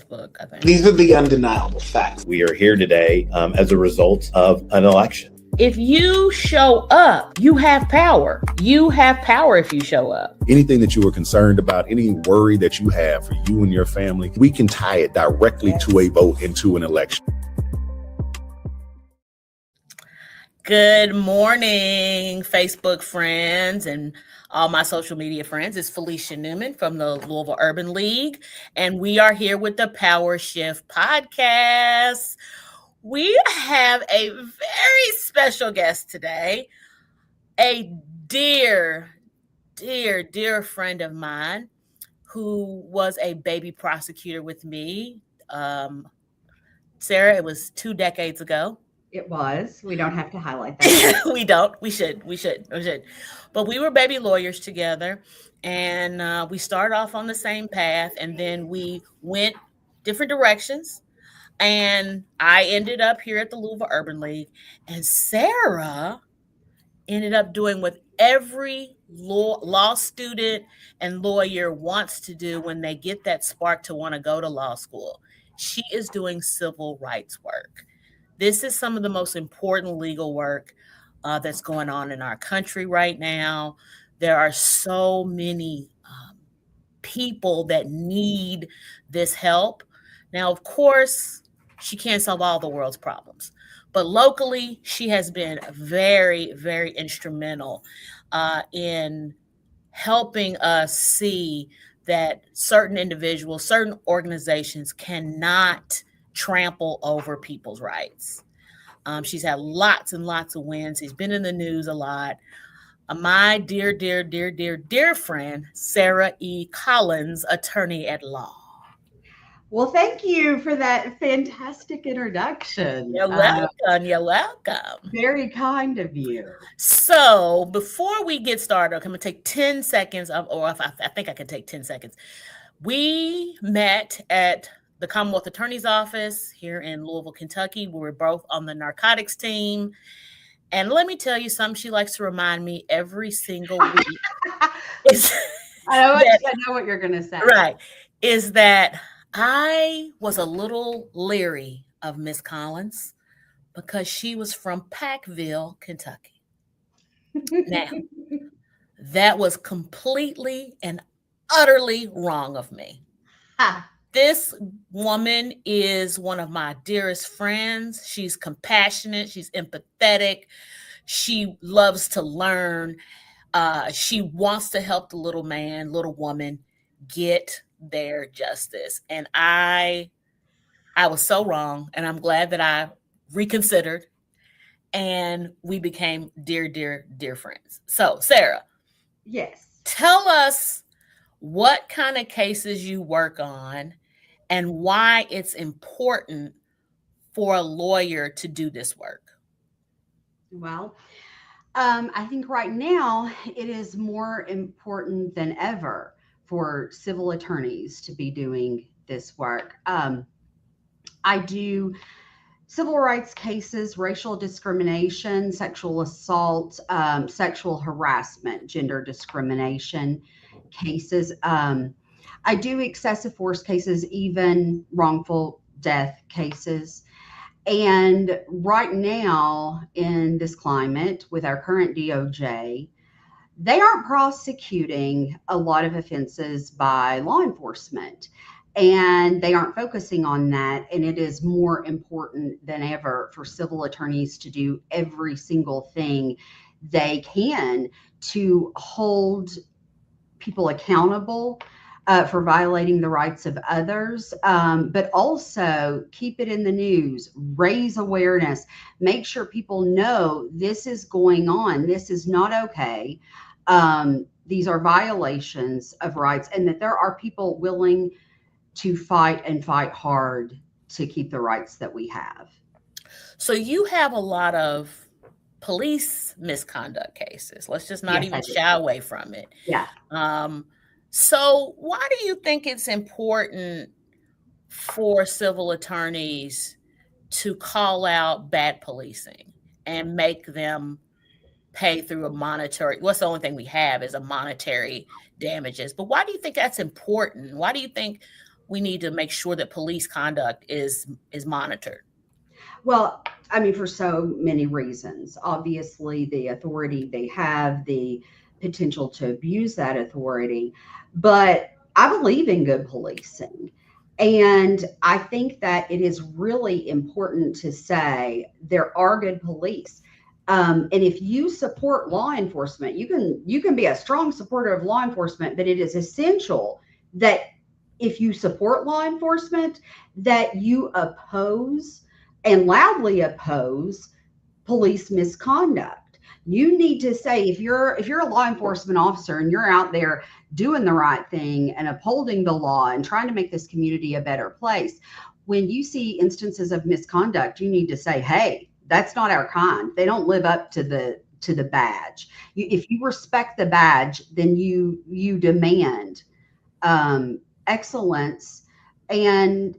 Facebook, I think. These are the undeniable facts. We are here today as a result of an election. If you show up, you have power. You have power if you show up. Anything that you were concerned about, any worry that you have for you and your family, we can tie it directly to a vote into an election. Good morning, Facebook friends and all my social media friends. It's Felicia Newman from the Louisville Urban League, and we are here with the Power Shift podcast. We have a very special guest today, a dear friend of mine who was a baby prosecutor with me. Sarah, it was 2 decades ago. It was. We don't have to highlight that. We don't. We should. But we were baby lawyers together, and we started off on the same path, and then we went different directions. And I ended up here at the Louisville Urban League, and Sarah ended up doing what every law student and lawyer wants to do when they get that spark to want to go to law school. She is doing civil rights work. This is some of the most important legal work that's going on in our country right now. There are so many people that need this help. Now, of course, she can't solve all the world's problems, but locally, she has been very, very instrumental in helping us see that certain individuals, certain organizations cannot trample over people's rights. She's had lots and lots of wins. She's been in the news a lot. My dear friend, Sara E. Collins, attorney at law. Well, thank you for that fantastic introduction. You're welcome. You're welcome. Very kind of you. So before we get started, I'm going to take 10 seconds, I think I can take 10 seconds. We met at the Commonwealth Attorney's Office here in Louisville, Kentucky. We were both on the narcotics team. And let me tell you something she likes to remind me every single week. I know what you're going to say. Right. Is that I was a little leery of Miss Collins because she was from Packville, Kentucky. Now, that was completely and utterly wrong of me. This woman is one of my dearest friends. She's compassionate. She's empathetic. She loves to learn. She wants to help the little woman get their justice. And I was so wrong. And I'm glad that I reconsidered. And we became dear friends. So, Sarah. Yes. Tell us what kind of cases you work on and why it's important for a lawyer to do this work. Well, I think right now it is more important than ever for civil attorneys to be doing this work. I do civil rights cases, racial discrimination, sexual assault, sexual harassment, gender discrimination cases. I do excessive force cases, even wrongful death cases. And right now in this climate with our current DOJ, they aren't prosecuting a lot of offenses by law enforcement, and they aren't focusing on that. And it is more important than ever for civil attorneys to do every single thing they can to hold people accountable for violating the rights of others, but also keep it in the news, raise awareness, make sure people know this is going on. This is not okay. These are violations of rights, and that there are people willing to fight and fight hard to keep the rights that we have. So you have a lot of police misconduct cases. Let's just not even shy away from it. Yeah. So why do you think it's important for civil attorneys to call out bad policing and make them pay through a monetary? What's the only thing we have is a monetary damages. But why do you think that's important? Why do you think we need to make sure that police conduct is monitored. Well, I mean, for so many reasons. Obviously, the authority they have, the potential to abuse that authority. But I believe in good policing. And I think that it is really important to say there are good police. And if you support law enforcement, you can be a strong supporter of law enforcement, but it is essential that if you support law enforcement, that you oppose and loudly oppose police misconduct. You need to say, if you're a law enforcement officer and you're out there doing the right thing and upholding the law and trying to make this community a better place, when you see instances of misconduct, you need to say, hey, that's not our kind. They don't live up to the badge. If you respect the badge, then you demand excellence and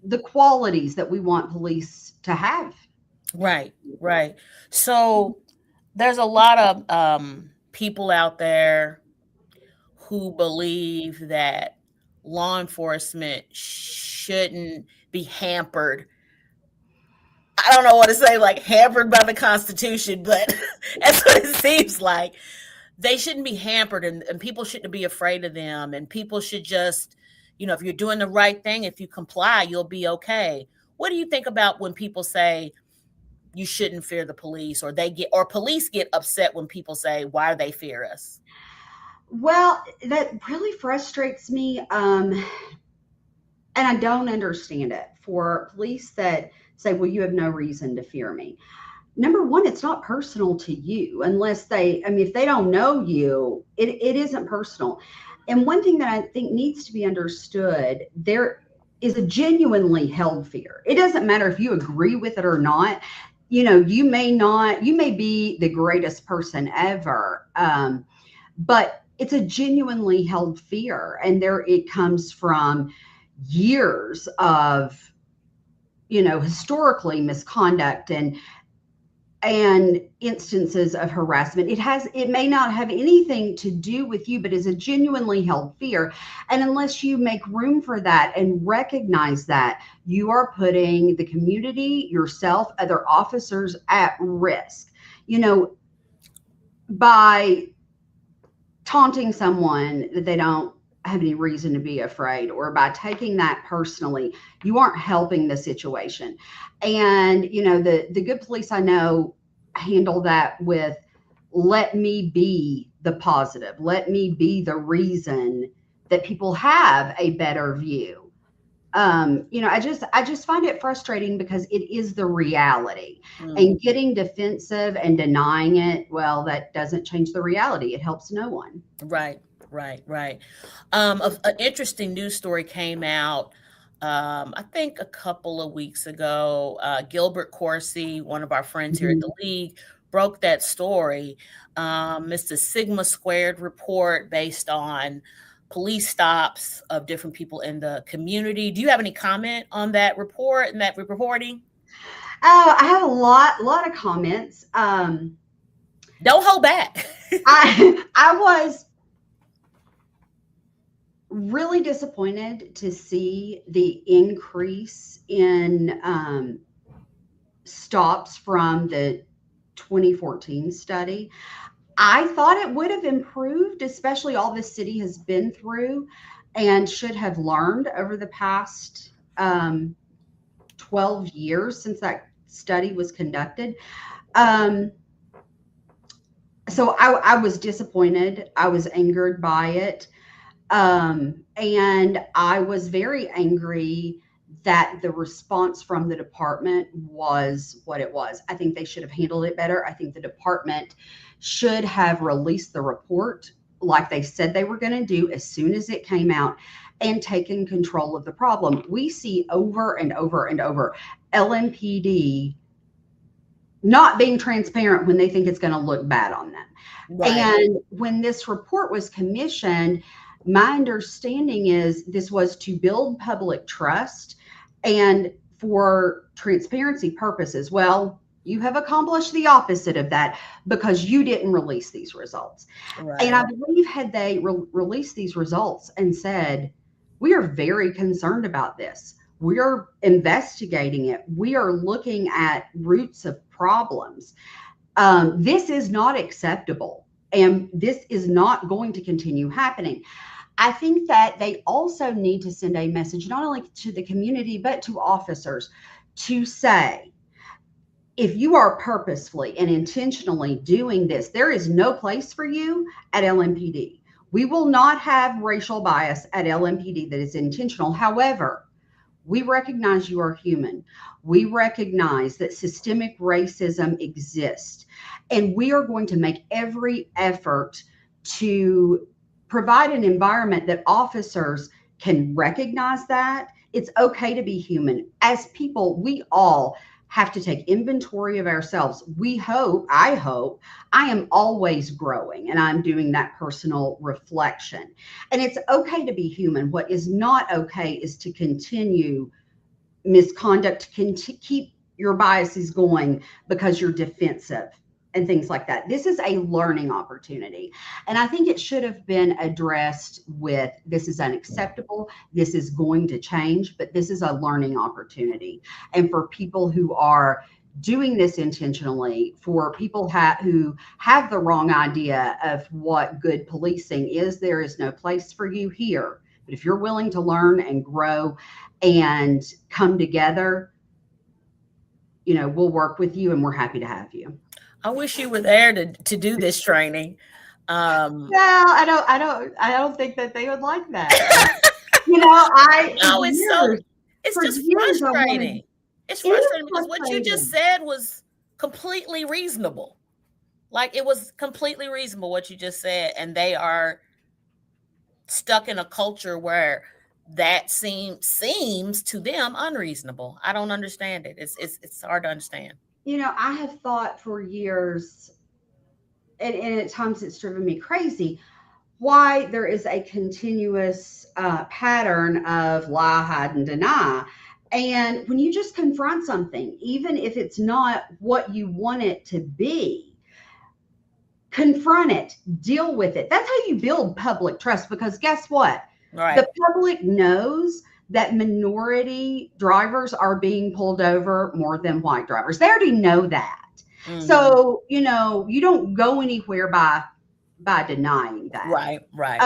the qualities that we want police to have. Right, right. So there's a lot of people out there who believe that law enforcement shouldn't be hampered. I don't know what to say, like hampered by the Constitution, but that's what it seems like. They shouldn't be hampered, and people shouldn't be afraid of them, and people should just, if you're doing the right thing, if you comply, you'll be okay. What do you think about when people say you shouldn't fear the police, or police get upset when people say, why do they fear us? Well, that really frustrates me. And I don't understand it for police that say, well, you have no reason to fear me. Number one, it's not personal to you unless if they don't know you, it isn't personal. And one thing that I think needs to be understood, there is a genuinely held fear. It doesn't matter if you agree with it or not. You may be the greatest person ever, but it's a genuinely held fear. And it comes from years of, historically misconduct and instances of harassment. It may not have anything to do with you, but is a genuinely held fear. And unless you make room for that and recognize that, you are putting the community, yourself, other officers at risk, by taunting someone that they don't have any reason to be afraid, or by taking that personally, you aren't helping the situation. And the good police I know handle that with, let me be the positive, let me be the reason that people have a better view. I just find it frustrating because it is the reality. And getting defensive and denying it, well, that doesn't change the reality. It helps no one. Right. An interesting news story came out, I think a couple of weeks ago. Gilbert Corsi, one of our friends here at the league, broke that story. It's the Sigma Squared report based on police stops of different people in the community. Do you have any comment on that report and that reporting? I have a lot of comments. Don't hold back. I was really disappointed to see the increase in stops from the 2014 study. I thought it would have improved, especially all the city has been through and should have learned over the past 12 years since that study was conducted. So I was disappointed. I was angered by it. And I was very angry that the response from the department was what it was. I think they should have handled it better. I think the department should have released the report like they said they were going to do as soon as it came out and taken control of the problem. We see over and over and over LMPD not being transparent when they think it's going to look bad on them. Right. And when this report was commissioned, my understanding is this was to build public trust and for transparency purposes. Well, you have accomplished the opposite of that because you didn't release these results. Right. And I believe had they released these results and said, We are very concerned about this. We are investigating it. We are looking at roots of problems. This is not acceptable, and this is not going to continue happening. I think that they also need to send a message not only to the community, but to officers to say, if you are purposefully and intentionally doing this, there is no place for you at LMPD. We will not have racial bias at LMPD that is intentional. However, we recognize you are human. We recognize that systemic racism exists. And we are going to make every effort to provide an environment that officers can recognize that it's okay to be human. As people, we all have to take inventory of ourselves. I hope, I am always growing and I'm doing that personal reflection. And it's okay to be human. What is not okay is to continue misconduct, keep your biases going because you're defensive and things like that. This is a learning opportunity. And I think it should have been addressed with, this is unacceptable. This is going to change, but this is a learning opportunity. And for people who are doing this intentionally, for people who have the wrong idea of what good policing is, there is no place for you here. But if you're willing to learn and grow and come together, we'll work with you and we're happy to have you. I wish you were there to do this training. Well, I don't think that they would like that. It's just frustrating. It's frustrating because what you just said was completely reasonable. Like, it was completely reasonable what you just said, and they are stuck in a culture where that seems to them unreasonable. I don't understand it. It's hard to understand. I have thought for years, and at times it's driven me crazy, why there is a continuous pattern of lie, hide, and deny. And when you just confront something, even if it's not what you want it to be, confront it, deal with it. That's how you build public trust, because guess what? Right. The public knows that minority drivers are being pulled over more than white drivers. They already know that. Mm-hmm. So, you don't go anywhere by denying that. Right.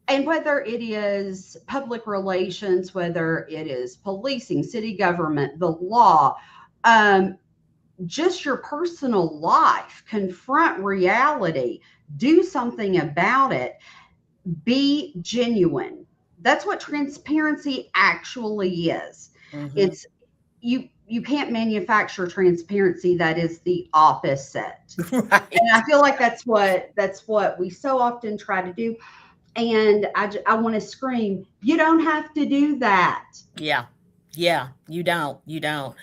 And whether it is public relations, whether it is policing, city government, the law, just your personal life, confront reality, do something about it, be genuine. That's what transparency actually is. Mm-hmm. It's you can't manufacture transparency. That is the opposite. Right. And I feel like that's what we so often try to do. And I want to scream, you don't have to do that. Yeah, you don't.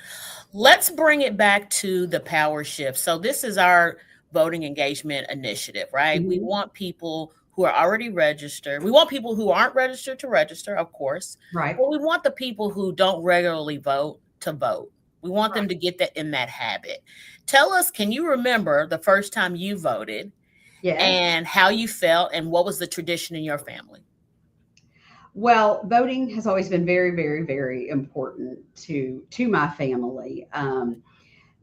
Let's bring it back to the power shift. So this is our voting engagement initiative, right? Mm-hmm. We want people who are already registered. We want people who aren't registered to register, of course. Right. But we want the people who don't regularly vote to vote. We want them to get that in that habit. Tell us, can you remember the first time you voted? Yes. And how you felt, and what was the tradition in your family? Well, voting has always been very, very, very important to my family.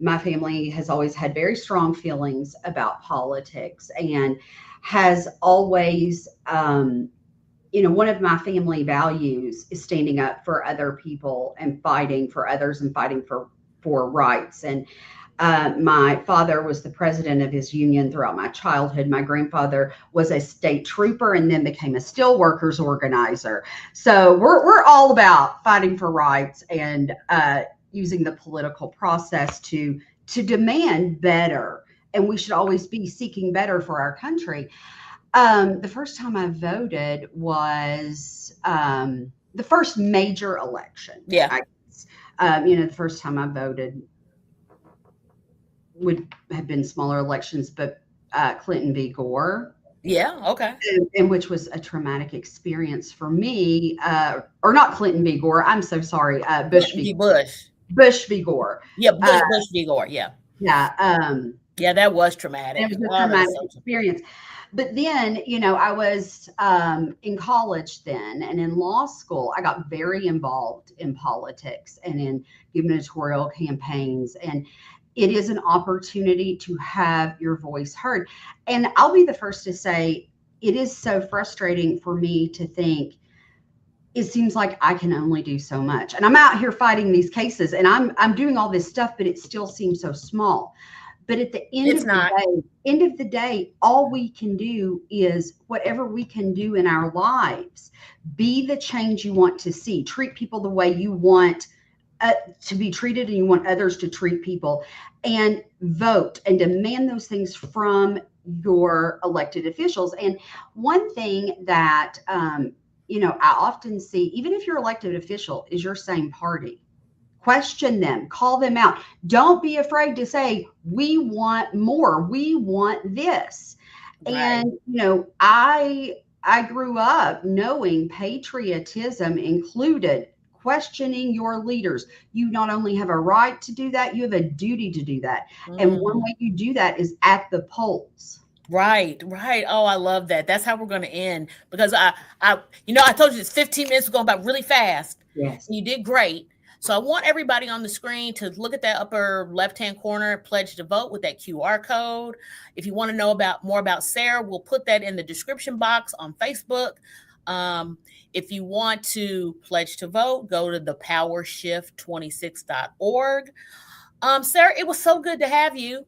My family has always had very strong feelings about politics, and has always, one of my family values is standing up for other people and fighting for others and fighting for rights. And my father was the president of his union throughout my childhood. My grandfather was a state trooper and then became a steelworkers organizer. So we're all about fighting for rights and using the political process to demand better. And we should always be seeking better for our country. The first time I voted was the first major election. Yeah. The first time I voted would have been smaller elections, but Clinton v. Gore. Yeah, okay. And which was a traumatic experience for me, or not Clinton v. Gore. I'm so sorry. Bush v. Bush. Bush v. Gore. Yeah, Bush v. Gore. Yeah. Yeah. Yeah, that was And traumatic. it was a Oh, that was traumatic so experience. But then, I was in college then, and in law school, I got very involved in politics and in gubernatorial campaigns. And it is an opportunity to have your voice heard. And I'll be the first to say, it is so frustrating for me to think it seems like I can only do so much. And I'm out here fighting these cases and I'm doing all this stuff, but it still seems so small. But at the it's not. end of the day, all we can do is whatever we can do in our lives. Be the change you want to see. Treat people the way you want to be treated, and you want others to treat people, and vote and demand those things from your elected officials. And one thing that I often see, even if your elected official is your same party, question them, call them out. Don't be afraid to say, we want more, we want this. Right. And I grew up knowing patriotism included questioning your leaders. You not only have a right to do that, you have a duty to do that. And one Mhm. way you do that is at the polls. Right, right. Oh, I love that. That's how we're going to end because I told you it's 15 minutes going about really fast. Yes. You did great. So I want everybody on the screen to look at that upper left-hand corner, pledge to vote with that QR code. If you want to know about more about Sara, we'll put that in the description box on Facebook. If you want to pledge to vote, go to thepowershift26.org. Sara, it was so good to have you.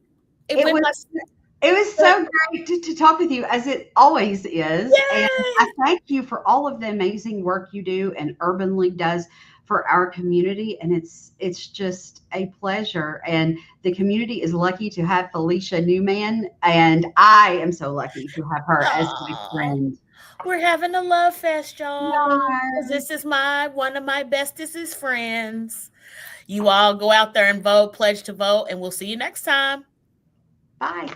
It It went was by It was quick. so great to talk with you, as it always is. And I Yay! thank you for all of the amazing work you do and Urban League does for our community. And it's just a pleasure. And the community is lucky to have Felicia Newman. And I am so lucky to have her as my Oh, friend. we're having a love fest, y'all. Because Yes. this is one of my bestest is friends. You all go out there and vote, pledge to vote, and we'll see you next time. Bye.